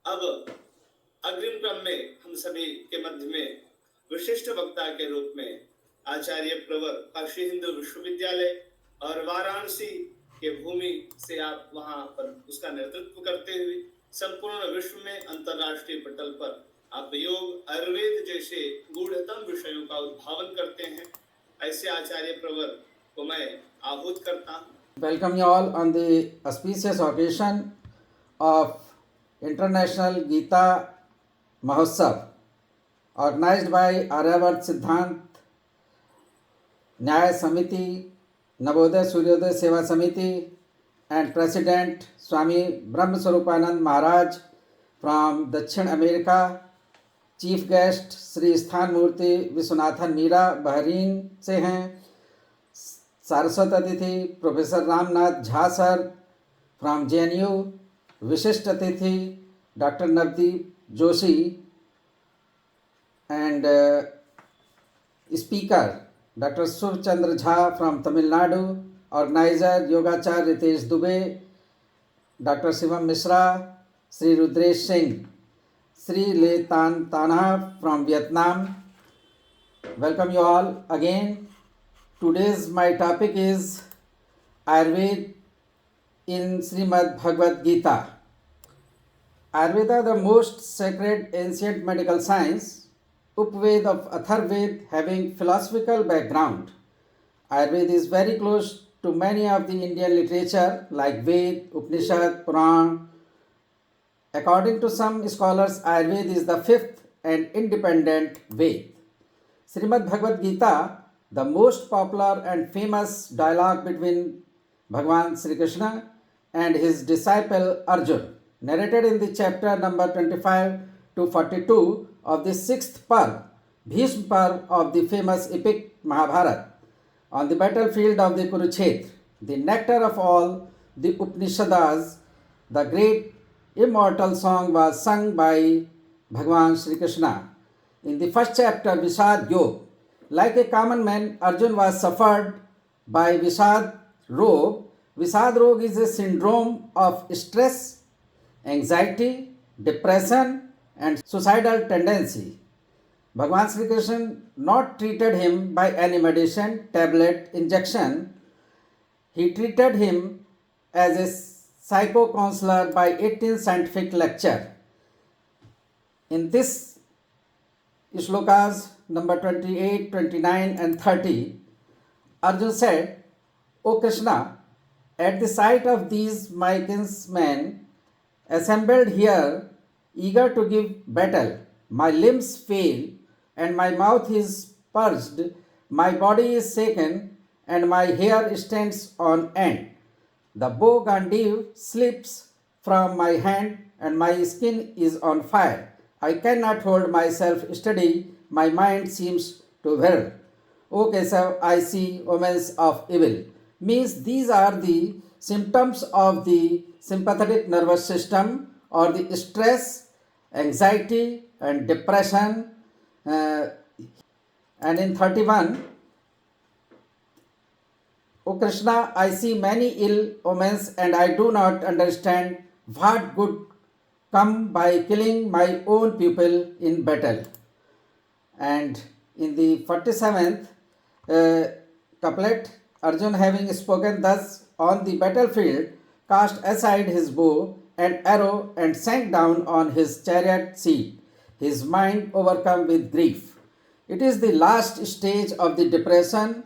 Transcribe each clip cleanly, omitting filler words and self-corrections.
अब अग्रिम क्रम में हम सभी के मध्य में विशिष्ट वक्ता के रूप में आचार्य प्रवर काशी हिंदू विश्वविद्यालय और वाराणसी के भूमि से आप वहां पर उसका नेतृत्व करते हुए संपूर्ण विश्व में अंतर्राष्ट्रीय पटल पर आप योग आयुर्वेद जैसे गूढ़तम विषयों का उद्भावन करते हैं। ऐसे आचार्य प्रवर को मैं आहूत करता हूँ। Welcome you all on the auspicious occasion of International Gita Mahotsav organized by Aryavart Siddhant Nyaya Samiti, Navodaya Suryoday Seva Samiti and President Swami Brahma Swarupanand Maharaj from Dakshin America, Chief Guest Sri Sthan Murti Viswanathan Meera Bahrain से हैं, सारस्वत अतिथि professor Ramnath Jha sir from JNU, विशिष्ट अतिथि doctor Navdeep Joshi and speaker doctor Surchandra Jha from Tamil Nadu, organiser योगाचार्य Ritesh Dubey, doctor Shivam Mishra, Shri Rudresh Singh, Shri Le Tan Tana from Vietnam. Welcome you all again. Today's my topic is Ayurveda in Shrimadbhagvadgita. Ayurveda, the most sacred ancient medical science, Upved of Atharved, having philosophical background. Ayurveda is very close to many of the Indian literature like Ved, Upanishad, Puran. According to some scholars, Ayurveda is the fifth and independent Ved. Shrimadbhagvadgita, the most popular and famous dialogue between Bhagavan Sri Krishna and his disciple Arjun, narrated in the chapter number 25 to 42 of the 6th Parv, Bhishma Parv of the famous epic Mahabharata. On the battlefield of the Kurukshetra, the nectar of all the Upanishads, the great immortal song was sung by Bhagavan Sri Krishna. In the first chapter, Vishad Yoga, like a common man, Arjun was suffered by Vishad Rog. Vishad Rog is a syndrome of stress, anxiety, depression and suicidal tendency. Bhagavan Sri Krishna not treated him by any medicine, tablet, injection. He treated him as a psycho-counselor by 18 scientific lecture. In this shlokas number 28, 29 and 30, Arjun said, O Krishna, at the sight of these my kinsmen assembled here, eager to give battle, my limbs fail and my mouth is purged, my body is shaken and my hair stands on end. The bow Gandiv slips from my hand and my skin is on fire. I cannot hold myself steady. My mind seems to whirl. O Kesav, I see omens of evil. Means these are the symptoms of the sympathetic nervous system or the stress, anxiety and depression. And in 31, O Krishna, I see many ill omens and I do not understand what good come by killing my own people in battle. And in the 47th couplet, Arjun having spoken thus on the battlefield, cast aside his bow and arrow and sank down on his chariot seat, his mind overcome with grief. It is the last stage of the depression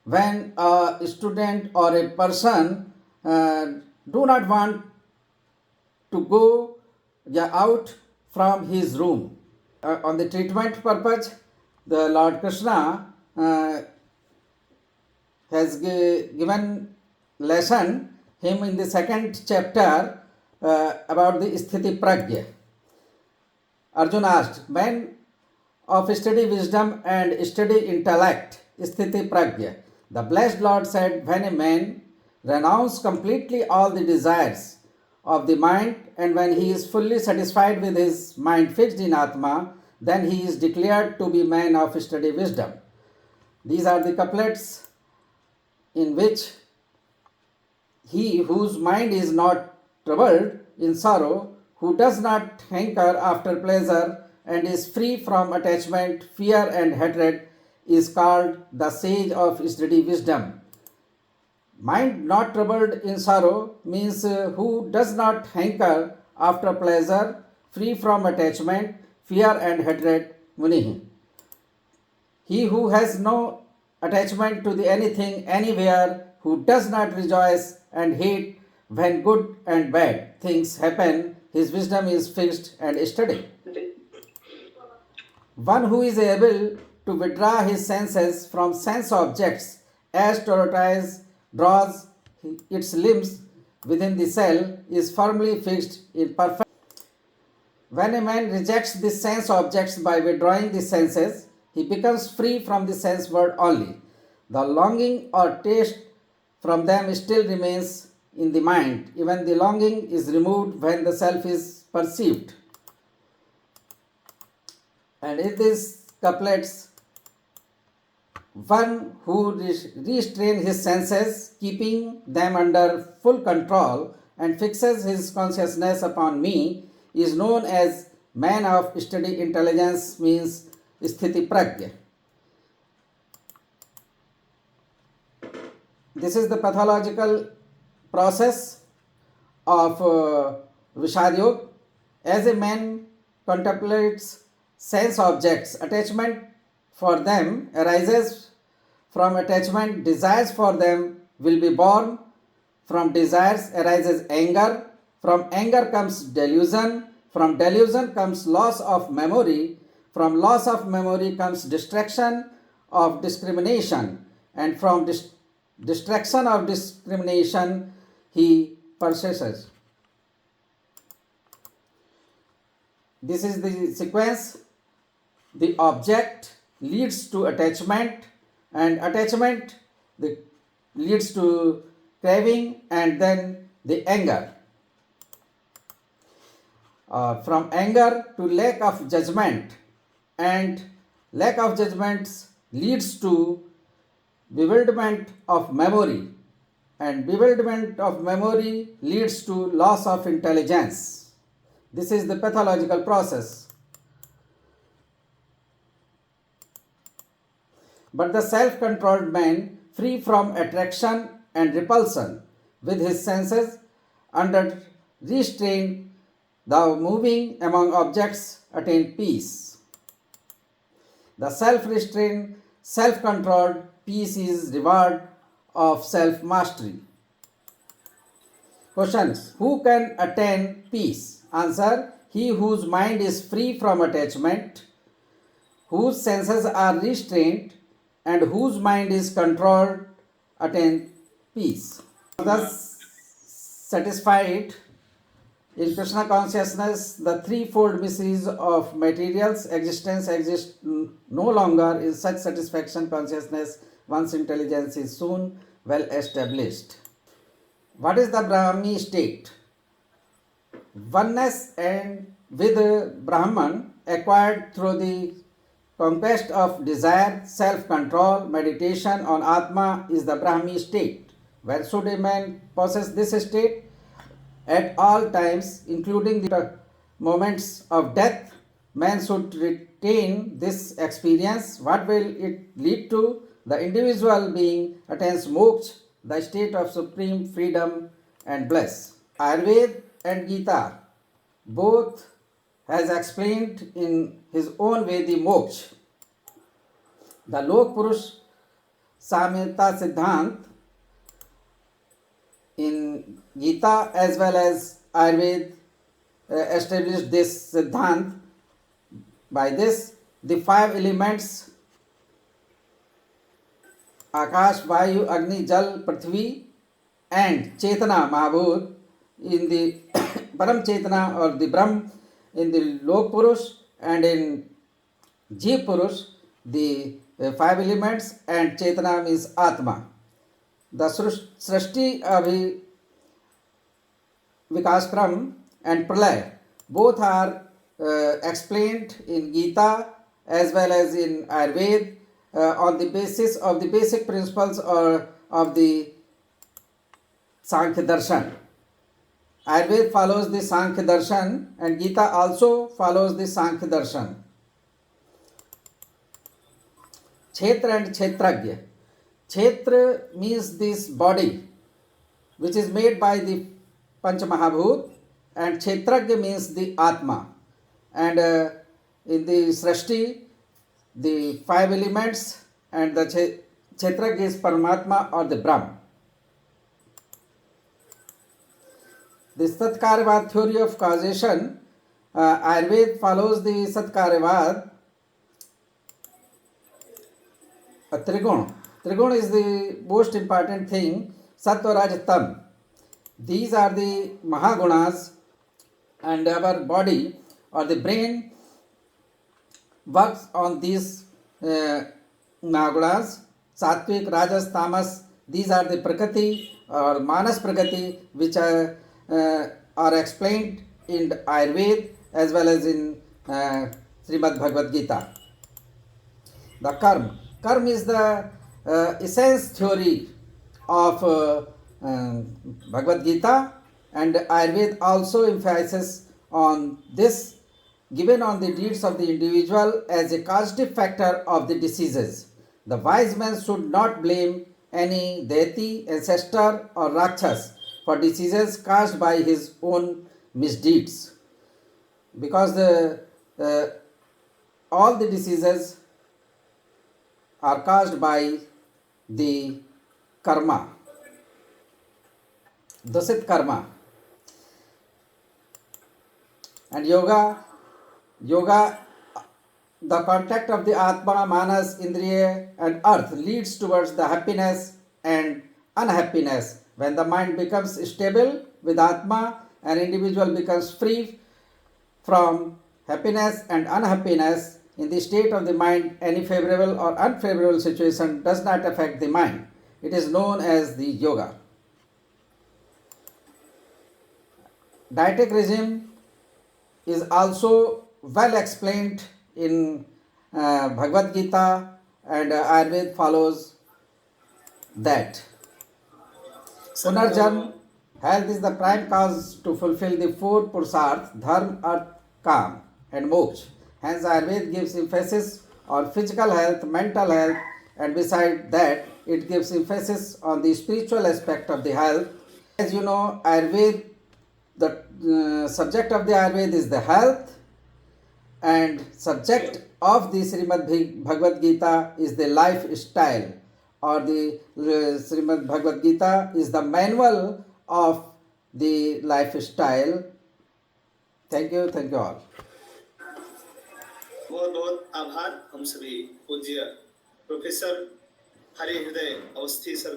when a student or a person do not want to go out from his room. On the treatment purpose, the Lord Krishna has given lesson him in the second chapter about the Sthiti Pragya. Arjuna asked, man of steady wisdom and steady intellect, Sthiti Pragya. The blessed Lord said, when a man renounces completely all the desires of the mind and when he is fully satisfied with his mind fixed in Atma, then he is declared to be man of steady wisdom. These are the couplets in which he whose mind is not troubled in sorrow who does not hanker after pleasure and is free from attachment, fear, and hatred is called the sage of steady wisdom. Mind not troubled in sorrow means who does not hanker after pleasure, free from attachment, fear, and hatred, Munihi. He who has no attachment to the anything, anywhere, who does not rejoice and hate when good and bad things happen, his wisdom is fixed and steady. One who is able to withdraw his senses from sense objects as tortoise draws its limbs within the cell is firmly fixed in perfect. When a man rejects the sense objects by withdrawing the senses, he becomes free from the sense world only. The longing or taste from them still remains in the mind. Even the longing is removed when the self is perceived. And in these couplets, one who restrains his senses, keeping them under full control, and fixes his consciousness upon me, is known as man of steady intelligence, means sthiti prajna. This is the pathological process of Vishad Yoga. As a man contemplates sense objects, attachment for them arises from attachment, desires for them will be born, from desires arises anger, from anger comes delusion, from delusion comes loss of memory, from loss of memory comes distraction of discrimination, and from distraction of discrimination he persists. This is the sequence. The object leads to attachment, and attachment leads to craving, and then the anger. From anger to lack of judgment, and lack of judgments leads to bewilderment of memory, and bewilderment of memory leads to loss of intelligence. This is the pathological process. But the self-controlled man, free from attraction and repulsion, with his senses under restraint, thou moving among objects, attain peace. The self-restrained, self-controlled peace is reward of self-mastery. Questions: who can attain peace? Answer: he whose mind is free from attachment, whose senses are restrained, and whose mind is controlled, attain peace. Thus satisfied in Krishna consciousness, the threefold mysteries of materials existence exist no longer. In such satisfaction consciousness, one's intelligence is soon well established. What is the Brahmi state? Oneness and with Brahman acquired through the conquest of desire, self-control, meditation on Atma is the Brahmi state. Where should a man possess this state? At all times, including the moments of death, man should retain this experience. What will it lead to? The individual being attains moksha, the state of supreme freedom and bliss. Ayurveda and Gita both has explained in his own way the moksha. The Lok Purush Samyata Siddhant in Gita as well as Ayurveda established this Siddhant. By this, the five elements Akash, Vayu, Agni, Jal, Prithvi and Chetana Mahabhut in the Param Chetana or the Brahm in the Lok Purush, and in Jeev Purush the five elements, and Chetana means Atma. The Srishti Abhi Vikaskram and Pralay both are explained in Gita as well as in Ayurveda on the basis of the basic principles or of the Sankhya Darshan. Ayurveda follows the Sankhya Darshan and Gita also follows the Sankhya Darshan. Kshetra and Kshetragya. Kshetra means this body which is made by the Panchamahabhut, and Kshetragya means the Atma. And in the Srashti, the five elements, and the Kshetragya is Paramatma or the Brahm. The Satkaryavad theory of causation, Ayurveda follows the Satkaryavad. Trigun. Trigun is the most important thing. Sattva, Raj, Tam. These are the Mahagunas, and our body or the brain works on these Mahagunas. Sattvic, Rajas, Tamas. These are the Prakriti or Manas Prakriti, which are explained in Ayurveda as well as in Shrimadbhagvadgita. The Karma. Karma is the essence theory of Bhagavad Gita, and Ayurveda also emphasizes on this, given on the deeds of the individual as a causative factor of the diseases. The wise man should not blame any deity, ancestor or Rakshas for diseases caused by his own misdeeds, because all the diseases are caused by the karma, dosit karma. And yoga, the contact of the Atma, Manas, Indriya and earth leads towards the happiness and unhappiness. When the mind becomes stable with Atma, an individual becomes free from happiness and unhappiness. In the state of the mind, any favorable or unfavorable situation does not affect the mind. It is known as the yoga. Dietetic regime is also well explained in Bhagavad Gita, and Ayurveda follows that. Punarjan, health is the prime cause to fulfill the four purusharth, dharma, arth, kam and moksha. Hence Ayurveda gives emphasis on physical health, mental health, and beside that it gives emphasis on the spiritual aspect of the health. As you know, Ayurveda, the subject of the Ayurveda is the health, and subject of the Shrimadbhagvadgita is the lifestyle, or the Shrimadbhagvadgita is the manual of the lifestyle. Thank you all. बहुत बहुत आभार हम सभी पूज्य professor Hari हृदय Awasthi sir